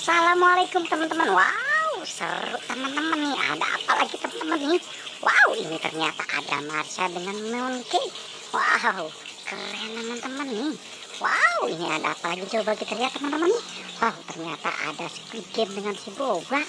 Assalamualaikum teman-teman. Wow, seru teman-teman nih. Ada apa lagi teman-teman nih? Wow, ini ternyata ada Marsha dengan Monkey. Wow, keren teman-teman nih. Wow, ini ada apa lagi? Coba kita lihat teman-teman nih. Wow, ternyata ada Squid Game dengan si Boba.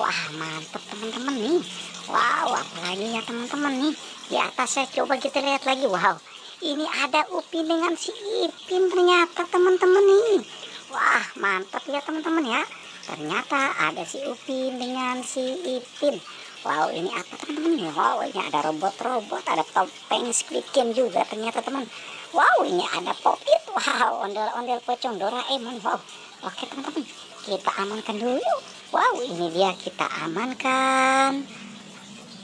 Wah, mantap teman-teman nih. Wow, apalagi ya teman-teman nih. Di atasnya coba kita lihat lagi. Wow, ini ada Upin dengan si Ipin ternyata teman-teman nih. Wah, mantap ya teman-teman ya. Ternyata ada si Upin dengan si Ipin. Wow, ini apa teman-teman nih? Wow, ini ada robot-robot, ada topeng Squid Game juga ternyata teman. Wow, ini ada Popit. Wow, ondel-ondel pocong Doraemon. Wow. Oke teman-teman, kita amankan dulu. Wow, ini dia kita amankan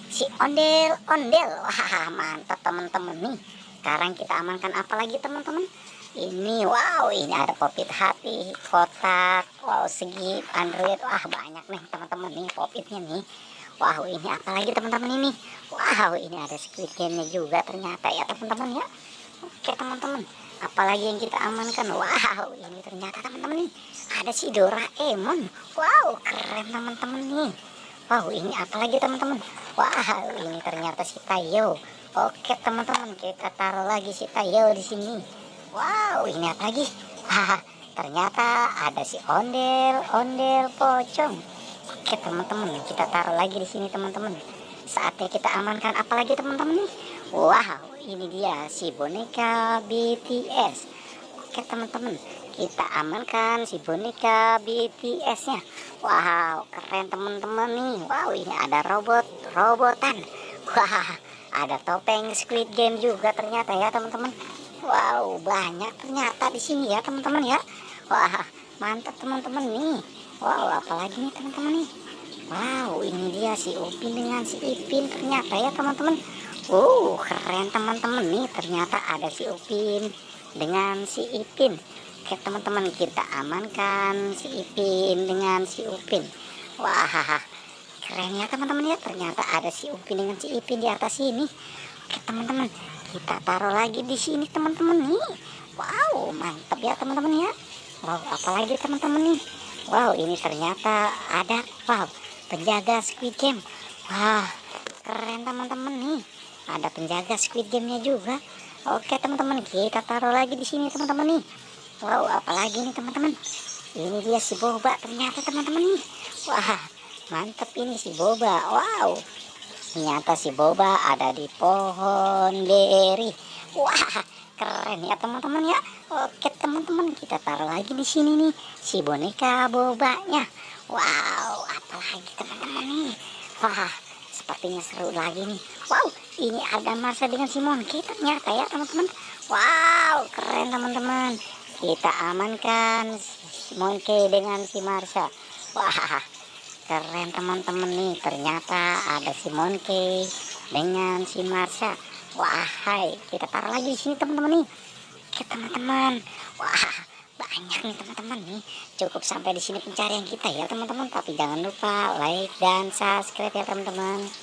si ondel-ondel. Wah, mantap teman-teman nih. Sekarang kita amankan apa lagi teman-teman? Ini wow, ini ada popit hati, kotak, wow, segi Android. Wah, banyak nih teman-teman nih popitnya nih. Wow, ini apa lagi teman-teman ini? Wow, ini ada Squid Game-nya juga ternyata ya teman-teman ya. Oke teman-teman, apalagi yang kita amankan? Wow, ini ternyata teman-teman nih ada si Doraemon. Wow, keren teman-teman nih. Wow, ini apa lagi teman-teman? Wow, ini ternyata si Tayo. Oke teman-teman, kita taruh lagi si Tayo di sini. Wow, ini apa lagi? Wah, ternyata ada si ondel pocong. Oke teman-teman, kita taruh lagi di sini teman-teman. Saatnya kita amankan apa lagi teman-teman nih? Wow, ini dia si boneka BTS. Oke teman-teman, kita amankan si boneka BTS-nya. Wow, keren teman-teman nih. Wow, ini ada robotan. Wah, ada topeng Squid Game juga ternyata ya teman-teman. Wow, banyak ternyata di sini ya teman-teman ya. Wah, mantap teman-teman nih. Wow, apalagi nih teman-teman nih? Wow, ini dia si Upin dengan si Ipin ternyata ya teman-teman. Keren teman-teman nih. Ternyata ada si Upin dengan si Ipin. Oke teman-teman, kita amankan si Ipin dengan si Upin. Wah, keren ya teman-teman ya. Ternyata ada si Upin dengan si Ipin di atas sini. Oke teman-teman, kita taruh lagi di sini teman-teman nih. Wow, mantap ya teman-teman ya. Wow, apalagi teman-teman nih? Wow, ini ternyata ada penjaga Squid Game. Wah, keren teman-teman nih. Ada penjaga Squid Game-nya juga. Oke teman-teman, kita taruh lagi di sini teman-teman nih. Wow, apalagi nih teman-teman? Ini dia si Boba ternyata teman-teman nih. Wah, mantap ini si Boba. Wow, ternyata si Boba ada di pohon beri. Wah, keren ya teman-teman ya. Oke teman-teman, kita taruh lagi di sini nih si boneka Bobanya. Wow, apalagi teman-teman nih? Wah, sepertinya seru lagi nih. Wow, ini ada Marsha dengan si Monkey ternyata ya teman-teman. Wow, keren teman-teman. Kita amankan si Monkey dengan si Marsha. Wah, keren teman-teman nih. Ternyata ada si Monkey dengan si Marsha. Wah, hai, kita taruh lagi di sini teman-teman nih. Oke teman-teman. Wah, banyak nih teman-teman nih. Cukup sampai di sini pencarian kita ya teman-teman. Tapi jangan lupa like dan subscribe ya teman-teman.